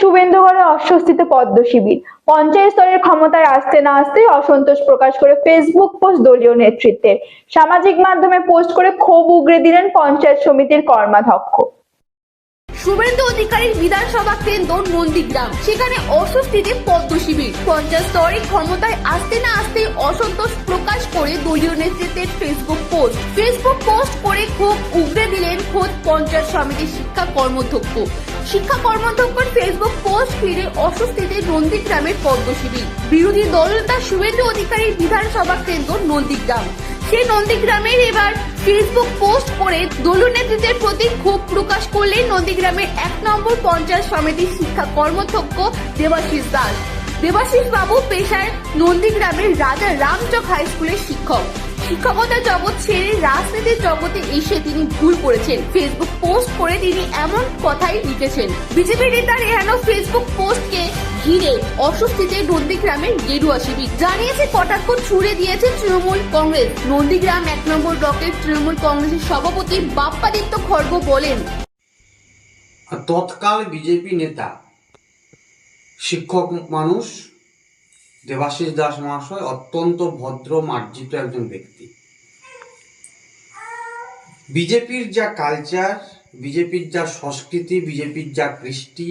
শুভেন্দুগড়ে অস্বস্তিতে পদ্ম শিবির। পঞ্চায়েত স্তরের ক্ষমতায় আসতে না আসতেই অসন্তোষ প্রকাশ করে ফেসবুক পোস্ট দলীয় নেতৃত্বের। সামাজিক মাধ্যমে পোস্ট করে ক্ষোভ উগরে দিলেন পঞ্চায়েত সমিতির কর্মাধ্যক্ষ। শুভেন্দু অধিকারীর বিধানসভা কেন্দ্র নন্দীগ্রাম, সেখানে অস্বস্তিতে পদ্ম শিবির। পঞ্চায়েত স্তরে ক্ষমতায় আসতে না আসতেই অসন্তোষ প্রকাশ করে দলীয় নেতৃত্বের ফেসবুক পোস্ট করে ক্ষোভ উগরে দিলেন খোদ পঞ্চায়েত সমিতির শিক্ষা কর্মাধ্যক্ষর ফেসবুক পোস্ট ঘিরে অস্বস্তিতে নন্দীগ্রামের পদ্ম শিবির। বিরোধী দলনেতা শুভেন্দু অধিকারীর বিধানসভা কেন্দ্র নন্দীগ্রাম, সেই নন্দীগ্রামের এবার ফেসবুক পোস্ট করে দলীয় নেতৃত্বের প্রতি ক্ষোভ প্রকাশ করলেন নন্দীগ্রামের 1 নম্বর পঞ্চায়েত সমিতির শিক্ষা কর্মাধ্যক্ষ দেবাশিস দাস। দেবাশিস বাবু পেশায় নন্দীগ্রামের রাজা রামচক হাই স্কুলের শিক্ষকতার জগৎ ছেড়ে রাজনীতির জগতে এসে তিনি ভুল করেছেন। ফেসবুক পোস্ট করে তিনি এমন কথাই লিখেছেন। বিজেপি নেতার এহেন ফেসবুক পোস্টকে ঘিরে অস্বস্তিতে নন্দীগ্রামের গেরুয়া শিবির। জানিয়েছে কটাক্ষ ছুড়ে দিয়েছে তৃণমূল কংগ্রেস। নন্দীগ্রাম 1 নম্বর ব্লকের তৃণমূল কংগ্রেসের সভাপতি বাপ্পাদিত্য খড়গ বলেন, তৎকাল বিজেপি নেতা শিক্ষক মানুষ দেবাশিস দাস মহাশয় অত্যন্ত ভদ্র মার্জিত একজন ব্যক্তি। বিজেপির যা কালচার, বিজেপির যা সংস্কৃতি, বিজেপির যা কৃষ্টি,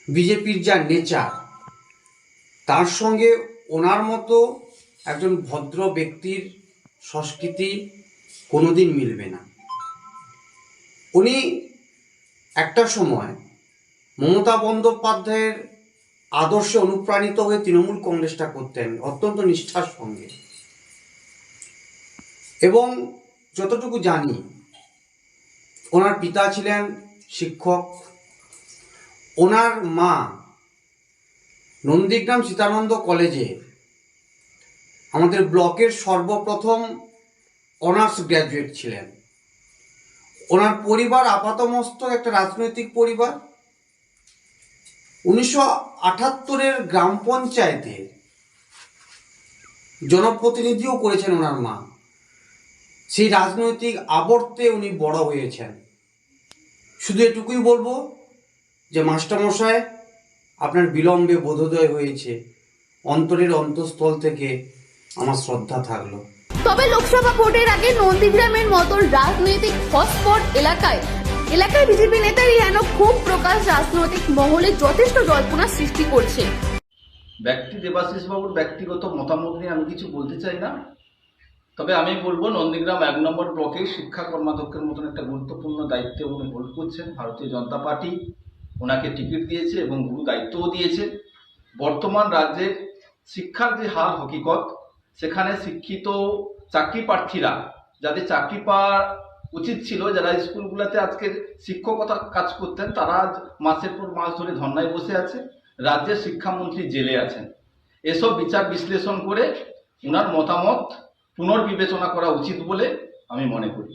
বিজেপির যা নেচার, তার সঙ্গে ওনার মতো একজন ভদ্র ব্যক্তির সংস্কৃতি কোনোদিন মিলবে না। উনি একটা সময় মমতা বন্দ্যোপাধ্যায়ের আদর্শে অনুপ্রাণিত হয়ে তৃণমূল কংগ্রেসটা করতেন অত্যন্ত নিষ্ঠার সঙ্গে, এবং যতটুকু জানি ওনার পিতা ছিলেন শিক্ষক, ওনার মা নন্দীগ্রাম সীতানন্দ কলেজে আমাদের ব্লকের সর্বপ্রথম অনার্স গ্র্যাজুয়েট ছিলেন। ওনার পরিবার আপাতমস্তক একটা রাজনৈতিক পরিবার। 1978-এর গ্রাম পঞ্চায়েতে জনপ্রতিনিধিও করেছেন ওনার মা। সেই রাজনৈতিক আবর্তে উনি বড় হয়েছেন। শুধু এটুকুই বলবো যে মাস্টারমশাই, আপনার বিলম্বে বোধোদয় হয়েছে, অন্তরের অন্তঃস্থল থেকে আমার শ্রদ্ধা থাকলো। তবে লোকসভা ভোটের আগে নন্দীগ্রামের মতো রাজনৈতিক হটস্পট এলাকায় বিজেপি নেতার এহেন ক্ষোভ প্রকাশ রাজনৈতিক মহলে যথেষ্ট জল্পনা সৃষ্টি করছে। দেবাশিস বাবুর ব্যক্তিগত মতামত নিয়ে আমি কিছু বলতে চাই না, তবে আমি বলবো নন্দীগ্রাম 1 নম্বর ব্লকে শিক্ষা কর্মাধ্যক্ষের মতন একটা গুরুত্বপূর্ণ দায়িত্বে উনি হোল্ড করছেন। ভারতীয় জনতা পার্টি ওনাকে টিকিট দিয়েছে এবং গুরু দায়িত্বও দিয়েছে। বর্তমান রাজ্যের শিক্ষার যে হাল হকিকত, সেখানে শিক্ষিত চাকরি প্রার্থীরা যাদের চাকরি পাওয়া উচিত ছিল, যারা স্কুলগুলোতে আজকের শিক্ষকতা কাজ করতেন, তারা আজ মাসের পর মাস ধরে ধর্নায় বসে আছে। রাজ্যের শিক্ষামন্ত্রী জেলে আছেন। এসব বিচার বিশ্লেষণ করে ওনার মতামত পুনর্বিবেচনা করা উচিত বলে আমি মনে করি।